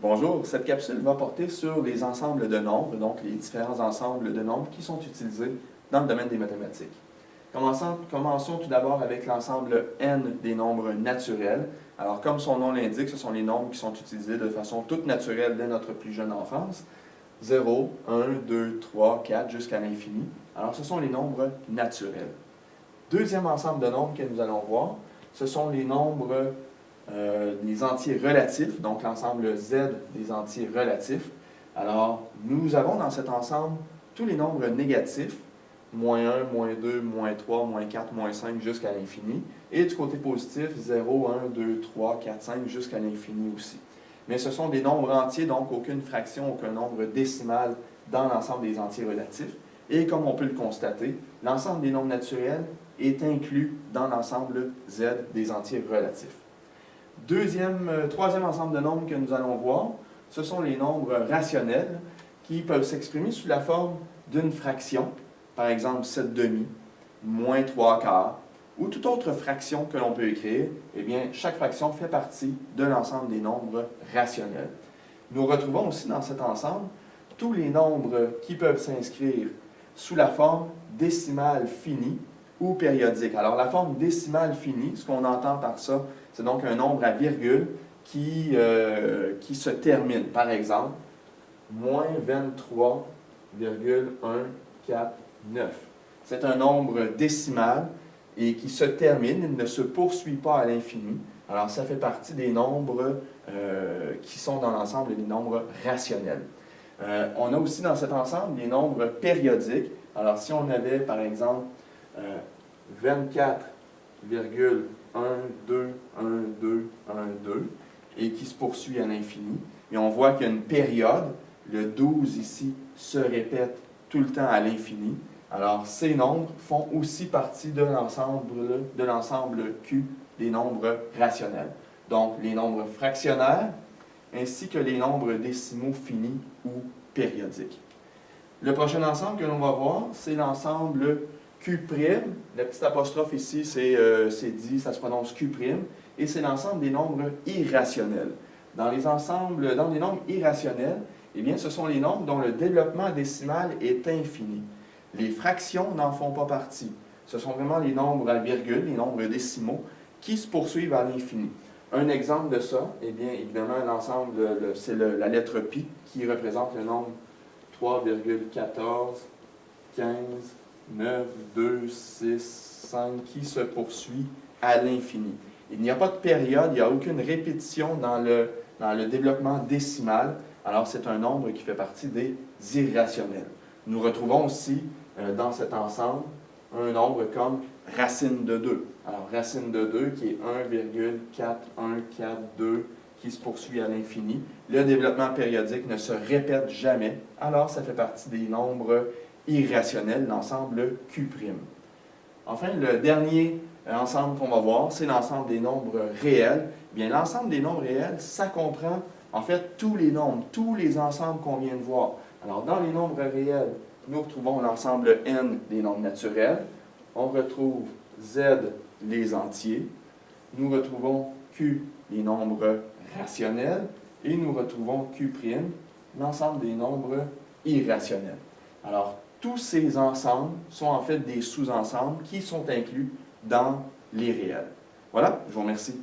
Bonjour, cette capsule va porter sur les ensembles de nombres, donc les différents ensembles de nombres qui sont utilisés dans le domaine des mathématiques. Commençons tout d'abord avec l'ensemble n des nombres naturels. Alors, comme son nom l'indique, ce sont les nombres qui sont utilisés de façon toute naturelle dès notre plus jeune enfance. 0, 1, 2, 3, 4, jusqu'à l'infini. Alors, ce sont les nombres naturels. Deuxième ensemble de nombres que nous allons voir, ce sont les nombres des entiers relatifs, donc l'ensemble Z des entiers relatifs. Alors, nous avons dans cet ensemble tous les nombres négatifs, moins 1, moins 2, moins 3, moins 4, moins 5 jusqu'à l'infini. Et du côté positif, 0, 1, 2, 3, 4, 5 jusqu'à l'infini aussi. Mais ce sont des nombres entiers, donc aucune fraction, aucun nombre décimal dans l'ensemble des entiers relatifs. Et comme on peut le constater, l'ensemble des nombres naturels est inclus dans l'ensemble Z des entiers relatifs. Troisième ensemble de nombres que nous allons voir, ce sont les nombres rationnels qui peuvent s'exprimer sous la forme d'une fraction, par exemple 7 demi, moins 3 quarts, ou toute autre fraction que l'on peut écrire. Eh bien, chaque fraction fait partie de l'ensemble des nombres rationnels. Nous retrouvons aussi dans cet ensemble tous les nombres qui peuvent s'inscrire sous la forme décimale finie ou périodique. Alors, la forme décimale finie, ce qu'on entend par ça, c'est donc un nombre à virgule qui se termine. Par exemple, moins 23,149. C'est un nombre décimal et qui se termine, il ne se poursuit pas à l'infini. Alors, ça fait partie des nombres qui sont dans l'ensemble des nombres rationnels. On a aussi dans cet ensemble des nombres périodiques. Alors, si on avait, par exemple, 24,121212 et qui se poursuit à l'infini, et on voit qu'il y a une période, le 12 ici se répète tout le temps à l'infini. Alors, ces nombres font aussi partie de l'ensemble Q des nombres rationnels. Donc, les nombres fractionnaires ainsi que les nombres décimaux finis ou périodiques. Le prochain ensemble que l'on va voir, c'est l'ensemble Q'. La petite apostrophe ici, c'est dit, ça se prononce Q'. Et c'est l'ensemble des nombres irrationnels. Dans les nombres irrationnels, eh bien, ce sont les nombres dont le développement décimal est infini. Les fractions n'en font pas partie. Ce sont vraiment les nombres à virgule, les nombres décimaux, qui se poursuivent à l'infini. Un exemple de ça, eh bien, évidemment, l'ensemble, c'est la lettre pi qui représente le nombre 3,14, 15, 9, 2, 6, 5, qui se poursuit à l'infini. Il n'y a pas de période, il n'y a aucune répétition dans le développement décimal. Alors, c'est un nombre qui fait partie des irrationnels. Nous retrouvons aussi dans cet ensemble un nombre comme racine de 2. Alors, racine de 2 qui est 1,4142 qui se poursuit à l'infini. Le développement périodique ne se répète jamais. Alors, ça fait partie des nombres irrationnels, l'ensemble Q'. Enfin, le dernier ensemble qu'on va voir, c'est l'ensemble des nombres réels. Bien, l'ensemble des nombres réels, ça comprend en fait tous les nombres, tous les ensembles qu'on vient de voir. Alors, dans les nombres réels, nous retrouvons l'ensemble N des nombres naturels. On retrouve Z, les entiers. Nous retrouvons Q, les nombres rationnels. Et nous retrouvons Q', l'ensemble des nombres irrationnels. Alors, tous ces ensembles sont en fait des sous-ensembles qui sont inclus dans les réels. Voilà, je vous remercie.